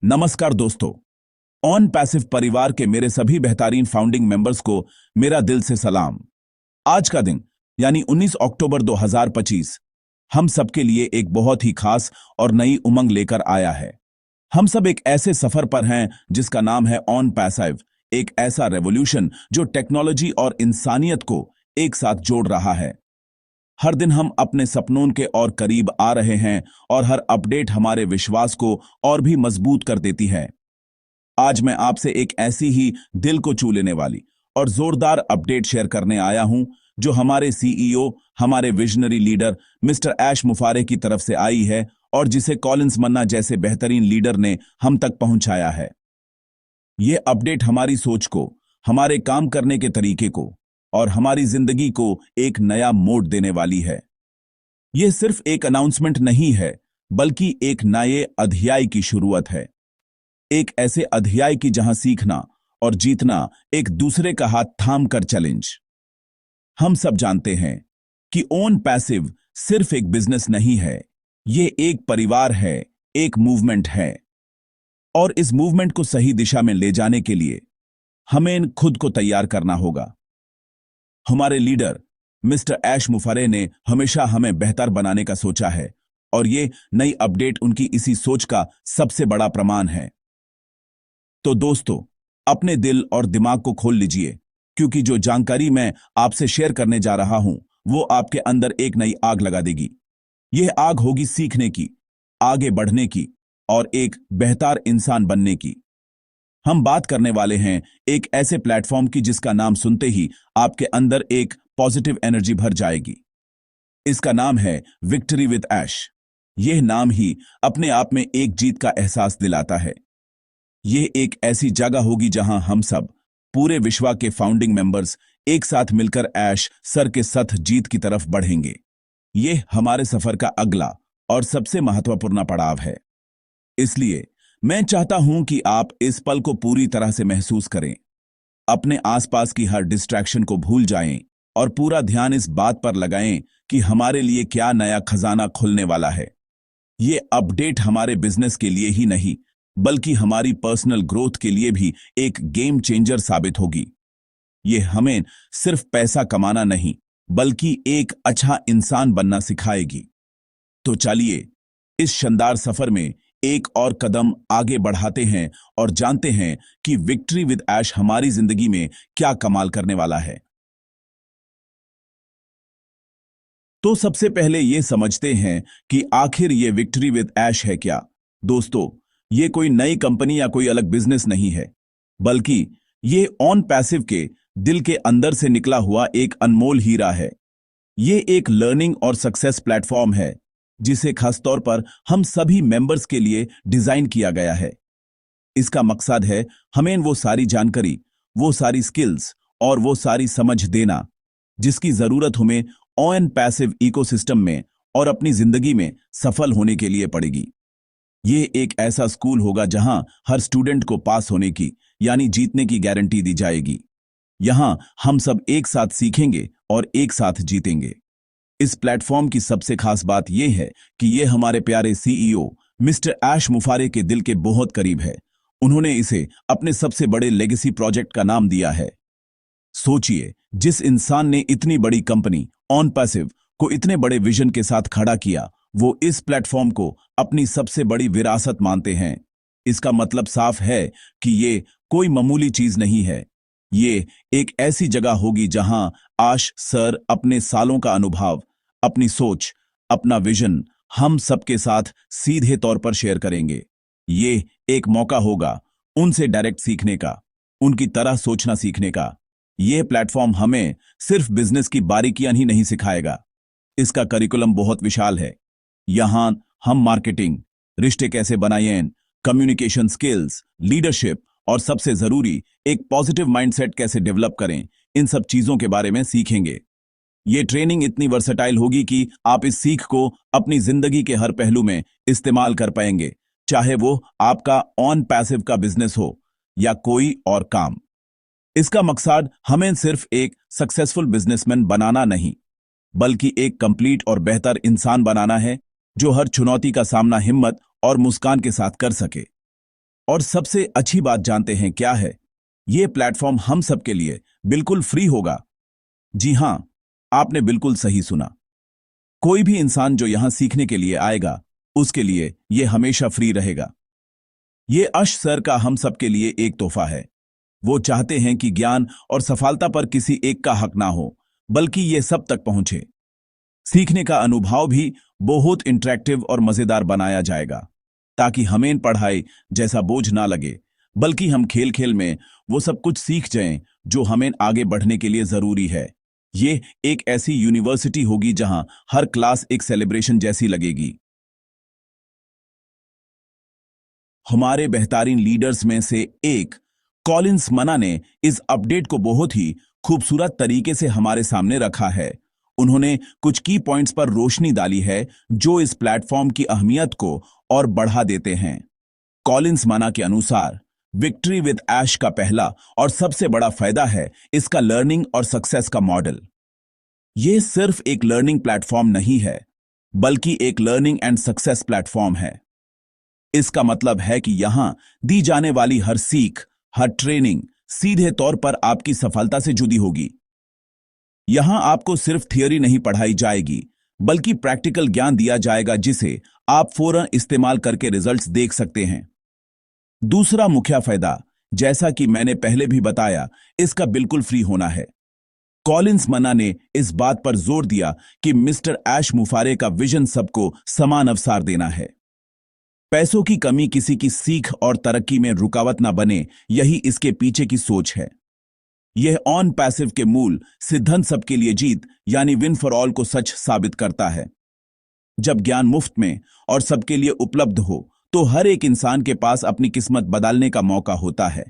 नमस्कार दोस्तों। On passive परिवार के मेरे सभी बेहतरीन फाउंडिंग मेंबर्स को मेरा दिल से सलाम। आज का दिन यानी 19 अक्टूबर 2025 हम सबके लिए एक बहुत ही खास और नई उमंग लेकर आया है। हम सब एक ऐसे सफर पर हैं जिसका नाम है ऑन पैसिव, एक ऐसा रेवोल्यूशन जो टेक्नोलॉजी और इंसानियत को एक साथ जोड़ रहा है। हर दिन हम अपने सपनों के और करीब आ रहे हैं और हर अपडेट हमारे विश्वास को और भी मजबूत कर देती है। आज मैं आपसे एक ऐसी ही दिल को छू लेने वाली और जोरदार अपडेट शेयर करने आया हूं जो हमारे सीईओ, हमारे विजनरी लीडर मिस्टर ऐश मुफारे की तरफ से आई है और जिसे कॉलिंस मन्ना जैसे बेहतरीन लीडर ने हम तक पहुंचाया है। ये अपडेट हमारी सोच को, हमारे काम करने के तरीके को और हमारी जिंदगी को एक नया मोड़ देने वाली है। यह सिर्फ एक अनाउंसमेंट नहीं है, बल्कि एक नए अध्याय की शुरुआत है। एक ऐसे अध्याय की जहां सीखना और जीतना एक दूसरे का हाथ थाम कर चैलेंज। हम सब जानते हैं कि ओन पैसिव सिर्फ एक बिजनेस नहीं है, यह एक परिवार है, एक मूवमेंट है। और इस मूवमेंट को सही दिशा में ले जाने के लिए हमें खुद को तैयार करना होगा। हमारे लीडर मिस्टर ऐश मुफारे ने हमेशा हमें बेहतर बनाने का सोचा है और ये नई अपडेट उनकी इसी सोच का सबसे बड़ा प्रमाण है। तो दोस्तों, अपने दिल और दिमाग को खोल लीजिए, क्योंकि जो जानकारी मैं आपसे शेयर करने जा रहा हूं वो आपके अंदर एक नई आग लगा देगी। यह आग होगी सीखने की, आगे बढ़ने की और एक बेहतर इंसान बनने की। हम बात करने वाले हैं एक ऐसे प्लेटफॉर्म की जिसका नाम सुनते ही आपके अंदर एक पॉजिटिव एनर्जी भर जाएगी। इसका नाम है विक्ट्री विद ऐश। यह नाम ही अपने आप में एक जीत का एहसास दिलाता है। यह एक ऐसी जगह होगी जहां हम सब, पूरे विश्व के फाउंडिंग मेंबर्स, एक साथ मिलकर ऐश सर के साथ जीत की तरफ बढ़ेंगे। यह हमारे सफर का अगला और सबसे महत्वपूर्ण पड़ाव है। इसलिए मैं चाहता हूं कि आप इस पल को पूरी तरह से महसूस करें, अपने आसपास की हर डिस्ट्रैक्शन को भूल जाएं और पूरा ध्यान इस बात पर लगाएं कि हमारे लिए क्या नया खजाना खुलने वाला है। ये अपडेट हमारे बिजनेस के लिए ही नहीं, बल्कि हमारी पर्सनल ग्रोथ के लिए भी एक गेम चेंजर साबित होगी। ये हमें सिर्फ पैसा कमाना नहीं, बल्कि एक अच्छा इंसान बनना सिखाएगी। तो चलिए इस शानदार सफर में एक और कदम आगे बढ़ाते हैं और जानते हैं कि विक्ट्री विद ऐश हमारी जिंदगी में क्या कमाल करने वाला है। तो सबसे पहले यह समझते हैं कि आखिर यह विक्ट्री विद ऐश है क्या। दोस्तों, यह कोई नई कंपनी या कोई अलग बिजनेस नहीं है, बल्कि यह ऑन पैसिव के दिल के अंदर से निकला हुआ एक अनमोल हीरा है। यह एक लर्निंग और सक्सेस प्लेटफॉर्म है जिसे खासतौर पर हम सभी मेंबर्स के लिए डिजाइन किया गया है। इसका मकसद है हमें वो सारी जानकारी, वो सारी स्किल्स और वो सारी समझ देना जिसकी जरूरत हमें ऑन पैसिव इकोसिस्टम में और अपनी जिंदगी में सफल होने के लिए पड़ेगी। ये एक ऐसा स्कूल होगा जहां हर स्टूडेंट को पास होने की यानी जीतने की गारंटी दी जाएगी। यहां हम सब एक साथ सीखेंगे और एक साथ जीतेंगे। इस प्लेटफॉर्म की सबसे खास बात यह है कि यह हमारे प्यारे सीईओ मिस्टर ऐश मुफारे के दिल के बहुत करीब है। उन्होंने इसे अपने सबसे बड़े लेगेसी प्रोजेक्ट का नाम दिया है। सोचिए, जिस इंसान ने इतनी बड़ी कंपनी ऑन पैसिव को इतने बड़े विजन के साथ खड़ा किया, वो इस प्लेटफॉर्म को अपनी सबसे बड़ी विरासत मानते हैं। इसका मतलब साफ है कि ये कोई मामूली चीज नहीं है। ये एक ऐसी जगह होगी जहां आश सर अपने सालों का अनुभव, अपनी सोच, अपना विजन हम सबके साथ सीधे तौर पर शेयर करेंगे। ये एक मौका होगा उनसे डायरेक्ट सीखने का, उनकी तरह सोचना सीखने का। यह प्लेटफॉर्म हमें सिर्फ बिजनेस की बारीकियां ही नहीं सिखाएगा, इसका करिकुलम बहुत विशाल है। यहां हम मार्केटिंग, रिश्ते कैसे बनाएं, कम्युनिकेशन स्किल्स, लीडरशिप और सबसे जरूरी एक पॉजिटिव माइंडसेट कैसे डेवलप करें, इन सब चीजों के बारे में सीखेंगे। ये ट्रेनिंग इतनी वर्सेटाइल होगी कि आप इस सीख को अपनी जिंदगी के हर पहलू में इस्तेमाल कर पाएंगे, चाहे वो आपका ऑन पैसिव का बिजनेस हो या कोई और काम। इसका मकसद हमें सिर्फ एक सक्सेसफुल बिजनेसमैन बनाना नहीं, बल्कि एक कंप्लीट और बेहतर इंसान बनाना है जो हर चुनौती का सामना हिम्मत और मुस्कान के साथ कर सके। और सबसे अच्छी बात जानते हैं क्या है? ये प्लेटफॉर्म हम सबके लिए बिल्कुल फ्री होगा। जी हां, आपने बिल्कुल सही सुना। कोई भी इंसान जो यहां सीखने के लिए आएगा, उसके लिए ये हमेशा फ्री रहेगा। ये अश सर का हम सबके लिए एक तोहफा है। वो चाहते हैं कि ज्ञान और सफलता पर किसी एक का हक ना हो, बल्कि ये सब तक पहुंचे। सीखने का अनुभव भी बहुत इंटरेक्टिव और मजेदार बनाया जाएगा, ताकि हमें पढ़ाई जैसा बोझ ना लगे, बल्कि हम खेल खेल में वो सब कुछ सीख जाएं जो हमें आगे बढ़ने के लिए जरूरी है। ये एक ऐसी यूनिवर्सिटी होगी जहां हर क्लास एक सेलिब्रेशन जैसी लगेगी। हमारे बेहतरीन लीडर्स में से एक कॉलिंस मना ने इस अपडेट को बहुत ही खूबसूरत तरीके से हमारे सामने रखा है। उन्होंने कुछ की पॉइंट्स पर रोशनी डाली है जो इस प्लेटफॉर्म की अहमियत को और बढ़ा देते हैं। कॉलिंस मना के अनुसार विक्ट्री विद ऐश का पहला और सबसे बड़ा फायदा है इसका लर्निंग और सक्सेस का मॉडल। यह सिर्फ एक लर्निंग प्लेटफॉर्म नहीं है, बल्कि एक लर्निंग एंड सक्सेस प्लेटफॉर्म है। इसका मतलब है कि यहां दी जाने वाली हर सीख, हर ट्रेनिंग सीधे तौर पर आपकी सफलता से जुड़ी होगी। यहां आपको सिर्फ थियोरी नहीं पढ़ाई जाएगी, बल्कि प्रैक्टिकल ज्ञान दिया जाएगा जिसे आप फौरन इस्तेमाल करके रिजल्ट्स देख सकते हैं। दूसरा मुख्य फायदा, जैसा कि मैंने पहले भी बताया, इसका बिल्कुल फ्री होना है। कॉलिंस मना ने इस बात पर जोर दिया कि मिस्टर ऐश मुफारे का विजन सबको समान अवसर देना है। पैसों की कमी किसी की सीख और तरक्की में रुकावट ना बने, यही इसके पीछे की सोच है। यह ऑन पैसिव के मूल सिद्धांत सबके लिए जीत यानी विन फॉर ऑल को सच साबित करता है। जब ज्ञान मुफ्त में और सबके लिए उपलब्ध हो, तो हर एक इंसान के पास अपनी किस्मत बदलने का मौका होता है।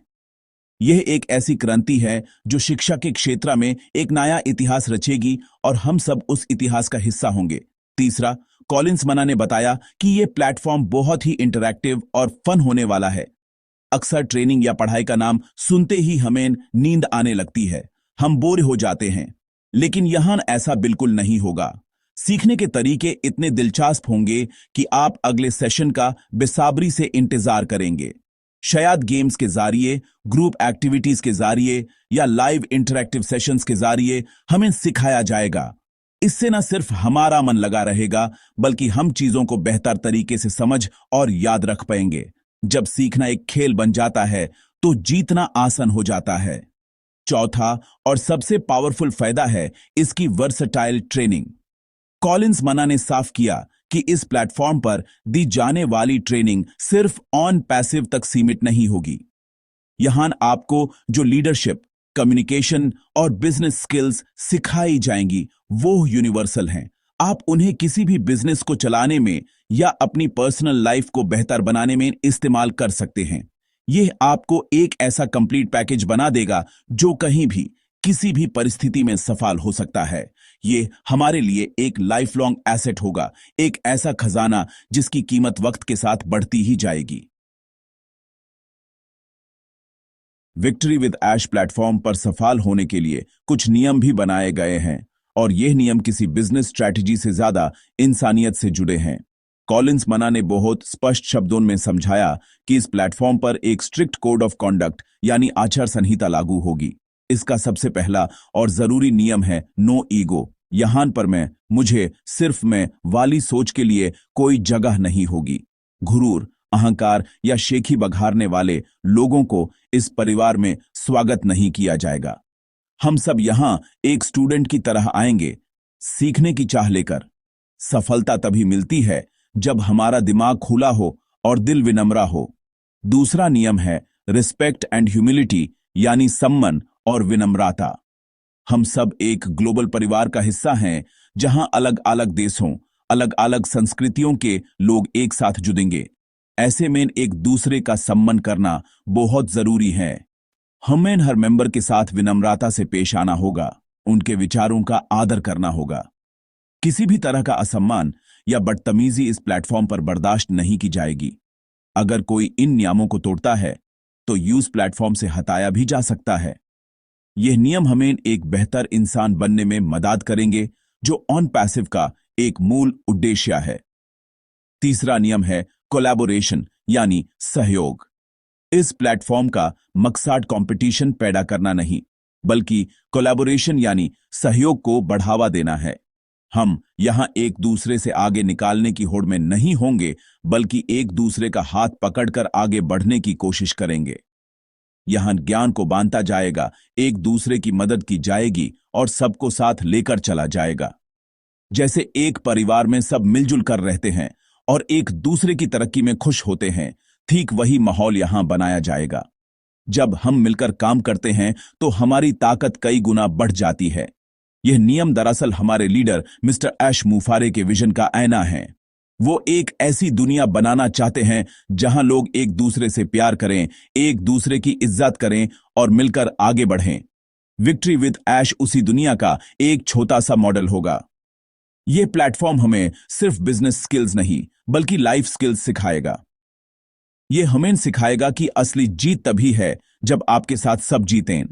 यह एक ऐसी क्रांति है जो शिक्षा के क्षेत्र में एक नया इतिहास रचेगी और हम सब उस इतिहास का हिस्सा होंगे। तीसरा, कॉलिंस मना ने बताया कि यह प्लेटफॉर्म बहुत ही इंटरैक्टिव और फन होने वाला है। अक्सर ट्रेनिंग या पढ़ाई का नाम सुनते ही हमें नींद आने लगती है, हम बोर हो जाते हैं, लेकिन यहां ऐसा बिल्कुल नहीं होगा। सीखने के तरीके इतने दिलचस्प होंगे कि आप अगले सेशन का बेसब्री से इंतजार करेंगे। शायद गेम्स के जरिए, ग्रुप एक्टिविटीज के जरिए या लाइव इंटरैक्टिव सेशंस के जरिए हमें सिखाया जाएगा। इससे न सिर्फ हमारा मन लगा रहेगा, बल्कि हम चीजों को बेहतर तरीके से समझ और याद रख पाएंगे। जब सीखना एक खेल बन जाता है, तो जीतना आसान हो जाता है। चौथा और सबसे पावरफुल फायदा है इसकी वर्सटाइल ट्रेनिंग। कॉलिंस मना ने साफ किया कि इस प्लेटफॉर्म पर दी जाने वाली ट्रेनिंग सिर्फ ऑन पैसिव तक सीमित नहीं होगी। यहां आपको जो लीडरशिप, कम्युनिकेशन और बिजनेस स्किल्स सिखाई जाएंगी, वो यूनिवर्सल हैं। आप उन्हें किसी भी बिजनेस को चलाने में या अपनी पर्सनल लाइफ को बेहतर बनाने में इस्तेमाल कर सकते हैं। यह आपको एक ऐसा कंप्लीट पैकेज बना देगा जो कहीं भी, किसी भी परिस्थिति में सफल हो सकता है। ये हमारे लिए एक लाइफ लॉन्ग एसेट होगा, एक ऐसा खजाना जिसकी कीमत वक्त के साथ बढ़ती ही जाएगी। विक्ट्री विद ऐश प्लेटफॉर्म पर सफल होने के लिए कुछ नियम भी बनाए गए हैं, और यह नियम किसी बिजनेस स्ट्रैटेजी से ज्यादा इंसानियत से जुड़े हैं। कॉलिंस मना ने बहुत स्पष्ट शब्दों में समझाया कि इस प्लेटफॉर्म पर एक स्ट्रिक्ट कोड ऑफ कॉन्डक्ट यानी आचार संहिता लागू होगी। इसका सबसे पहला और जरूरी नियम है नो ईगो। यहां पर मुझे सिर्फ मैं वाली सोच के लिए कोई जगह नहीं होगी। घुरूर, अहंकार या शेखी बघारने वाले लोगों को इस परिवार में स्वागत नहीं किया जाएगा। हम सब यहां एक स्टूडेंट की तरह आएंगे, सीखने की चाह लेकर। सफलता तभी मिलती है जब हमारा दिमाग खुला हो और दिल विनम्र हो। दूसरा नियम है रिस्पेक्ट एंड ह्यूमिलिटी यानी सम्मान और विनम्रता। हम सब एक ग्लोबल परिवार का हिस्सा हैं, जहां अलग अलग देशों, अलग अलग संस्कृतियों के लोग एक साथ जुड़ेंगे। ऐसे में एक दूसरे का सम्मान करना बहुत जरूरी है। हमें हर मेंबर के साथ विनम्रता से पेश आना होगा, उनके विचारों का आदर करना होगा। किसी भी तरह का असम्मान या बदतमीजी इस प्लेटफॉर्म पर बर्दाश्त नहीं की जाएगी। अगर कोई इन नियमों को तोड़ता है, तो यूज प्लेटफॉर्म से हटाया भी जा सकता है। यह नियम हमें एक बेहतर इंसान बनने में मदद करेंगे, जो ऑन पैसिव का एक मूल उद्देश्य है। तीसरा नियम है कोलैबोरेशन यानी सहयोग। इस प्लेटफॉर्म का मकसद कंपटीशन पैदा करना नहीं, बल्कि कोलैबोरेशन यानी सहयोग को बढ़ावा देना है। हम यहां एक दूसरे से आगे निकालने की होड़ में नहीं होंगे, बल्कि एक दूसरे का हाथ पकड़कर आगे बढ़ने की कोशिश करेंगे। यहां ज्ञान को बांटा जाएगा, एक दूसरे की मदद की जाएगी और सबको साथ लेकर चला जाएगा। जैसे एक परिवार में सब मिलजुल कर रहते हैं और एक दूसरे की तरक्की में खुश होते हैं, ठीक वही माहौल यहां बनाया जाएगा। जब हम मिलकर काम करते हैं तो हमारी ताकत कई गुना बढ़ जाती है। यह नियम दरअसल हमारे लीडर मिस्टर ऐश मुफारे के विजन का आईना है। वो एक ऐसी दुनिया बनाना चाहते हैं जहां लोग एक दूसरे से प्यार करें, एक दूसरे की इज्जत करें और मिलकर आगे बढ़ें। विक्ट्री विद ऐश उसी दुनिया का एक छोटा सा मॉडल होगा। यह प्लेटफॉर्म हमें सिर्फ बिजनेस स्किल्स नहीं, बल्कि लाइफ स्किल्स सिखाएगा। यह हमें सिखाएगा कि असली जीत तभी है जब आपके साथ सब जीतें।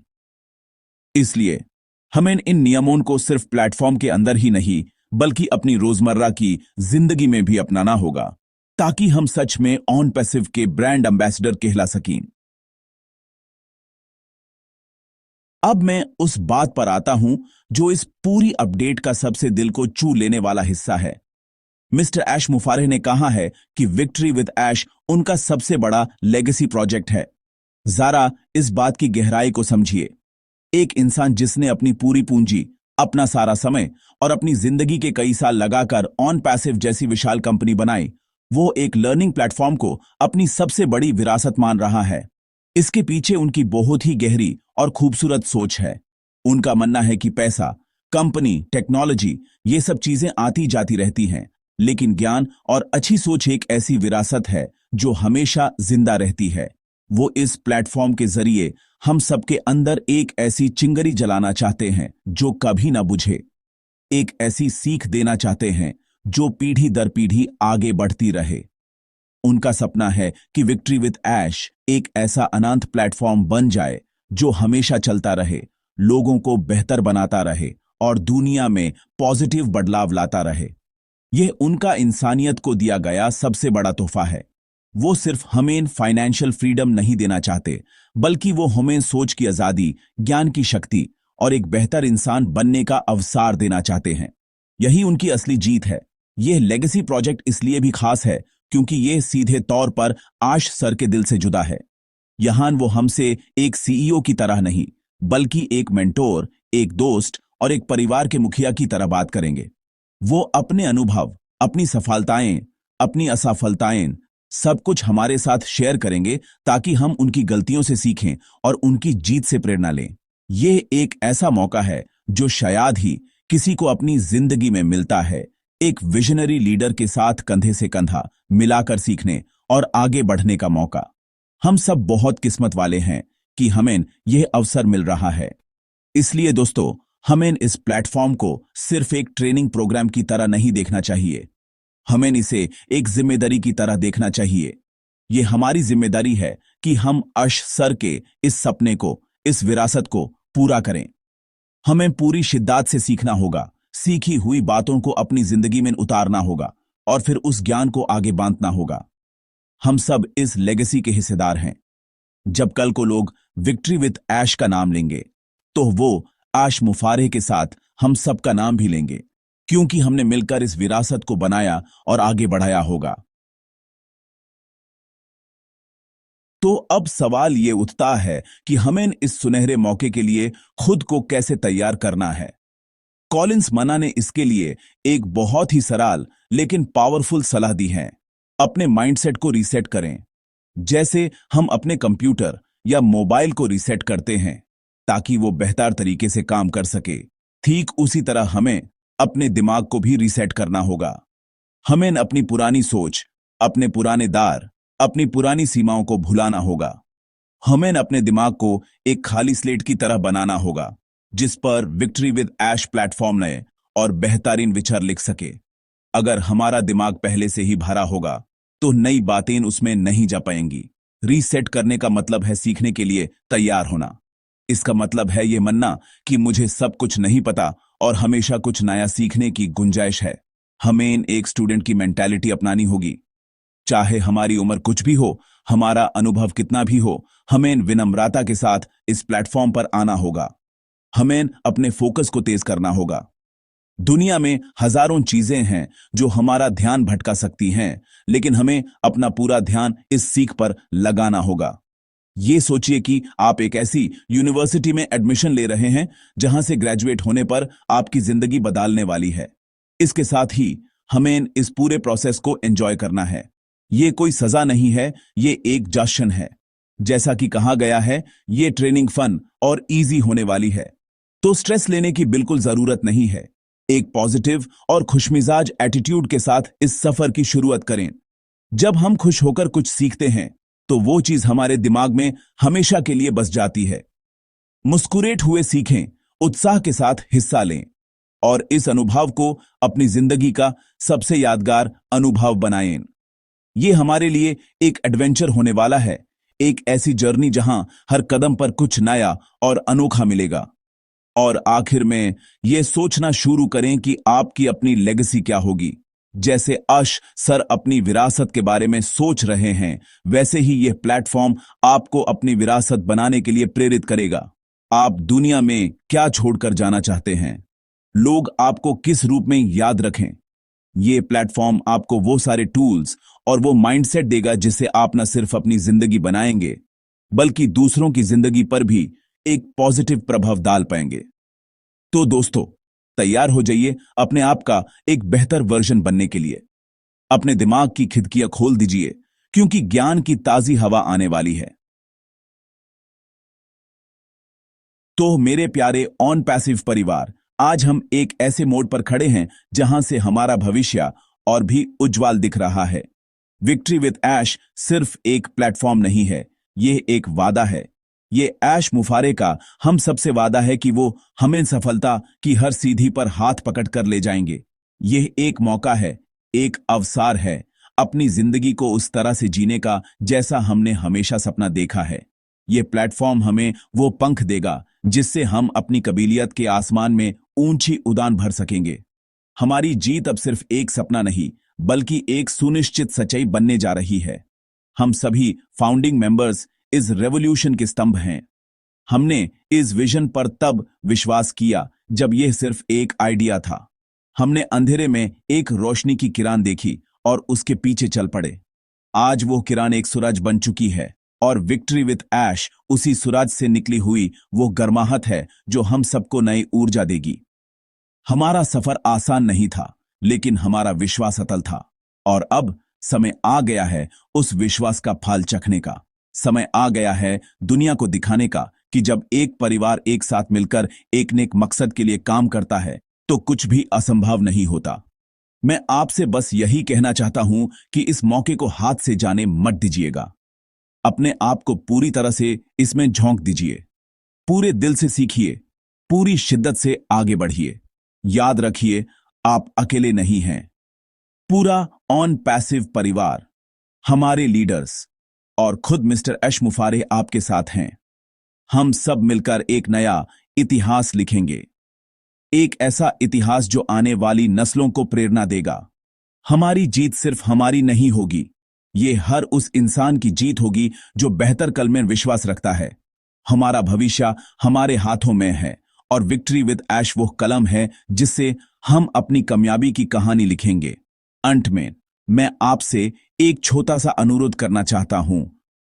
इसलिए हमें इन नियमों को सिर्फ प्लेटफॉर्म के अंदर ही नहीं, बल्कि अपनी रोजमर्रा की जिंदगी में भी अपनाना होगा, ताकि हम सच में ऑन पैसिव के ब्रांड एम्बेसडर कहला सकें। अब मैं उस बात पर आता हूं जो इस पूरी अपडेट का सबसे दिल को छू लेने वाला हिस्सा है। मिस्टर ऐश मुफारे ने कहा है कि विक्ट्री विद ऐश उनका सबसे बड़ा लेगेसी प्रोजेक्ट है। जरा इस बात की गहराई को समझिए। एक इंसान जिसने अपनी पूरी पूंजी, अपना सारा समय और अपनी जिंदगी के कई साल लगाकर ऑन पैसिव जैसी विशाल कंपनी बनाई, वो एक लर्निंग प्लेटफॉर्म को अपनी सबसे बड़ी विरासत मान रहा है। इसके पीछे उनकी बहुत ही गहरी और खूबसूरत सोच है। उनका मानना है कि पैसा, कंपनी, टेक्नोलॉजी, ये सब चीजें आती जाती रहती हैं, लेकिन ज्ञान और अच्छी सोच एक ऐसी विरासत है जो हमेशा जिंदा रहती है। वो इस प्लेटफॉर्म के जरिए हम सबके अंदर एक ऐसी चिंगारी जलाना चाहते हैं जो कभी ना बुझे। एक ऐसी सीख देना चाहते हैं जो पीढ़ी दर पीढ़ी आगे बढ़ती रहे। उनका सपना है कि विक्ट्री विद ऐश एक ऐसा अनंत प्लेटफॉर्म बन जाए जो हमेशा चलता रहे, लोगों को बेहतर बनाता रहे और दुनिया में पॉजिटिव बदलाव लाता रहे। यह उनका इंसानियत को दिया गया सबसे बड़ा तोहफा है। वो सिर्फ हमें फाइनेंशियल फ्रीडम नहीं देना चाहते, बल्कि वो हमें सोच की आजादी, ज्ञान की शक्ति और एक बेहतर इंसान बनने का अवसर देना चाहते हैं। यही उनकी असली जीत है। यह लेगेसी प्रोजेक्ट इसलिए भी खास है क्योंकि यह सीधे तौर पर आश सर के दिल से जुदा है। यहां वो हमसे एक सीईओ की तरह नहीं, बल्कि एक मेंटोर, एक दोस्त और एक परिवार के मुखिया की तरह बात करेंगे। वो अपने अनुभव, अपनी सफलताएं, अपनी असफलताएं, सब कुछ हमारे साथ शेयर करेंगे ताकि हम उनकी गलतियों से सीखें और उनकी जीत से प्रेरणा लें। ये एक ऐसा मौका है जो शायद ही किसी को अपनी जिंदगी में मिलता है, एक विजनरी लीडर के साथ कंधे से कंधा मिलाकर सीखने और आगे बढ़ने का मौका। हम सब बहुत किस्मत वाले हैं कि हमें यह अवसर मिल रहा है। इसलिए दोस्तों, हमें इस प्लेटफॉर्म को सिर्फ एक ट्रेनिंग प्रोग्राम की तरह नहीं देखना चाहिए, हमें इसे एक जिम्मेदारी की तरह देखना चाहिए। यह हमारी जिम्मेदारी है कि हम अश सर के इस सपने को, इस विरासत को पूरा करें। हमें पूरी शिद्दत से सीखना होगा, सीखी हुई बातों को अपनी जिंदगी में उतारना होगा और फिर उस ज्ञान को आगे बांटना होगा। हम सब इस लेगेसी के हिस्सेदार हैं। जब कल को लोग विक्ट्री विद ऐश का नाम लेंगे, तो वो ऐश मुफारे के साथ हम सब का नाम भी लेंगे, क्योंकि हमने मिलकर इस विरासत को बनाया और आगे बढ़ाया होगा। तो अब सवाल ये उठता है कि हमें इस सुनहरे मौके के लिए खुद को कैसे तैयार करना है। कॉलिंस मना ने इसके लिए एक बहुत ही सरल लेकिन पावरफुल सलाह दी है। अपने माइंडसेट को रीसेट करें, जैसे हम अपने कंप्यूटर या मोबाइल को रीसेट करते हैं ताकि वो बेहतर तरीके से काम कर सके। ठीक उसी तरह हमें अपने दिमाग को भी रीसेट करना होगा। हमें अपनी पुरानी सोच, अपने पुराने दार, अपनी पुरानी सीमाओं को भुलाना होगा। हमें अपने दिमाग को एक खाली स्लेट की तरह बनाना होगा, जिस पर विक्ट्री विद ऐश प्लेटफॉर्म नए और बेहतरीन विचार लिख सके। अगर हमारा दिमाग पहले से ही भरा होगा, तो नई बातें उसमें नहीं जा पाएंगी। रीसेट करने का मतलब है सीखने के लिए तैयार होना। इसका मतलब है ये मानना कि मुझे सब कुछ नहीं पता और हमेशा कुछ नया सीखने की गुंजाइश है। हमें एक स्टूडेंट की मेंटालिटी अपनानी होगी। चाहे हमारी उम्र कुछ भी हो, हमारा अनुभव कितना भी हो, हमें विनम्रता के साथ इस प्लेटफॉर्म पर आना होगा। हमें अपने फोकस को तेज करना होगा। दुनिया में हजारों चीजें हैं जो हमारा ध्यान भटका सकती हैं, लेकिन हमें अपना पूरा ध्यान इस सीख पर लगाना होगा। ये सोचिए कि आप एक ऐसी यूनिवर्सिटी में एडमिशन ले रहे हैं जहां से ग्रेजुएट होने पर आपकी जिंदगी बदलने वाली है। इसके साथ ही हमें इस पूरे प्रोसेस को एंजॉय करना है। ये कोई सजा नहीं है, ये एक जश्न है। जैसा कि कहा गया है, ये ट्रेनिंग फन और इजी होने वाली है, तो स्ट्रेस लेने की बिल्कुल जरूरत नहीं है। एक पॉजिटिव और खुशमिजाज एटीट्यूड के साथ इस सफर की शुरुआत करें। जब हम खुश होकर कुछ सीखते हैं तो वो चीज हमारे दिमाग में हमेशा के लिए बस जाती है। मुस्कुराते हुए सीखें, उत्साह के साथ हिस्सा लें और इस अनुभव को अपनी जिंदगी का सबसे यादगार अनुभव बनाएं। ये हमारे लिए एक एडवेंचर होने वाला है, एक ऐसी जर्नी जहां हर कदम पर कुछ नया और अनोखा मिलेगा। और आखिर में ये सोचना शुरू करें कि आपकी अपनी लेगेसी क्या होगी। जैसे अश सर अपनी विरासत के बारे में सोच रहे हैं, वैसे ही यह प्लेटफॉर्म आपको अपनी विरासत बनाने के लिए प्रेरित करेगा। आप दुनिया में क्या छोड़कर जाना चाहते हैं? लोग आपको किस रूप में याद रखें? ये प्लेटफॉर्म आपको वो सारे टूल्स और वो माइंडसेट देगा जिससे आप न सिर्फ अपनी जिंदगी बनाएंगे, बल्कि दूसरों की जिंदगी पर भी एक पॉजिटिव प्रभाव डाल पाएंगे। तो दोस्तों, तैयार हो जाइए अपने आप का एक बेहतर वर्जन बनने के लिए। अपने दिमाग की खिड़कियां खोल दीजिए, क्योंकि ज्ञान की ताजी हवा आने वाली है। तो मेरे प्यारे ऑन पैसिव परिवार, आज हम एक ऐसे मोड़ पर खड़े हैं जहां से हमारा भविष्य और भी उज्जवल दिख रहा है। विक्ट्री विद ऐश सिर्फ एक प्लेटफॉर्म नहीं है, यह एक वादा है। ये ऐश मुफारे का हम सबसे वादा है कि वो हमें सफलता की हर सीढ़ी पर हाथ पकड़ कर ले जाएंगे। यह एक मौका है, एक अवसर है अपनी जिंदगी को उस तरह से जीने का जैसा हमने हमेशा सपना देखा है। ये प्लेटफॉर्म हमें वो पंख देगा जिससे हम अपनी कबीलियत के आसमान में ऊंची उड़ान भर सकेंगे। हमारी जीत अब सिर्फ एक सपना नहीं, बल्कि एक सुनिश्चित सच्चाई बनने जा रही है। हम सभी फाउंडिंग मेंबर्स इस रेवोल्यूशन के स्तंभ हैं। हमने इस विजन पर तब विश्वास किया जब यह सिर्फ एक आइडिया था। हमने अंधेरे में एक रोशनी की किरण देखी और उसके पीछे चल पड़े। आज वो किरण एक सूरज बन चुकी है और विक्ट्री विद ऐश उसी सूरज से निकली हुई वो गर्माहट है जो हम सबको नई ऊर्जा देगी। हमारा सफर आसान नहीं था, लेकिन हमारा विश्वास अटल था। और अब समय आ गया है उस विश्वास का फल चखने का। समय आ गया है दुनिया को दिखाने का कि जब एक परिवार एक साथ मिलकर एक नेक मकसद के लिए काम करता है तो कुछ भी असंभव नहीं होता। मैं आपसे बस यही कहना चाहता हूं कि इस मौके को हाथ से जाने मत दीजिएगा। अपने आप को पूरी तरह से इसमें झोंक दीजिए। पूरे दिल से सीखिए, पूरी शिद्दत से आगे बढ़िए। याद रखिए, आप अकेले नहीं हैं। पूरा ऑन पैसिव परिवार, हमारे लीडर्स और खुद मिस्टर ऐश मुफारे आपके साथ हैं। हम सब मिलकर एक नया इतिहास लिखेंगे, एक ऐसा इतिहास जो आने वाली नस्लों को प्रेरणा देगा। हमारी जीत सिर्फ हमारी नहीं होगी, ये हर उस इंसान की जीत होगी जो बेहतर कल में विश्वास रखता है। हमारा भविष्य हमारे हाथों में है और विक्ट्री विद ऐश वो कलम है जिससे हम अपनी कामयाबी की कहानी लिखेंगे। अंत में मैं आपसे एक छोटा सा अनुरोध करना चाहता हूं।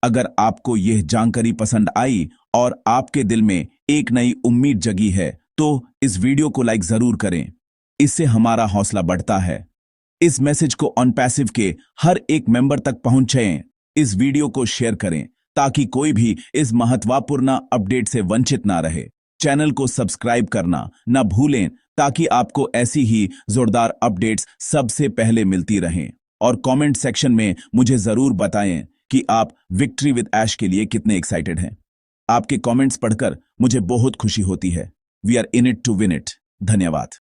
अगर आपको यह जानकारी पसंद आई और आपके दिल में एक नई उम्मीद जगी है तो इस वीडियो को लाइक जरूर करें। इससे हमारा हौसला बढ़ता है। इस मैसेज को ऑन पैसिव के हर एक मेंबर तक पहुंचाएं। इस वीडियो को शेयर करें ताकि कोई भी इस महत्वपूर्ण अपडेट से वंचित ना रहे। चैनल को सब्सक्राइब करना ना भूलें ताकि आपको ऐसी ही जोरदार अपडेट्स सबसे पहले मिलती रहें। और कमेंट सेक्शन में मुझे जरूर बताएं कि आप विक्ट्री विद ऐश के लिए कितने एक्साइटेड हैं। आपके कमेंट्स पढ़कर मुझे बहुत खुशी होती है। We are in it to win it. धन्यवाद।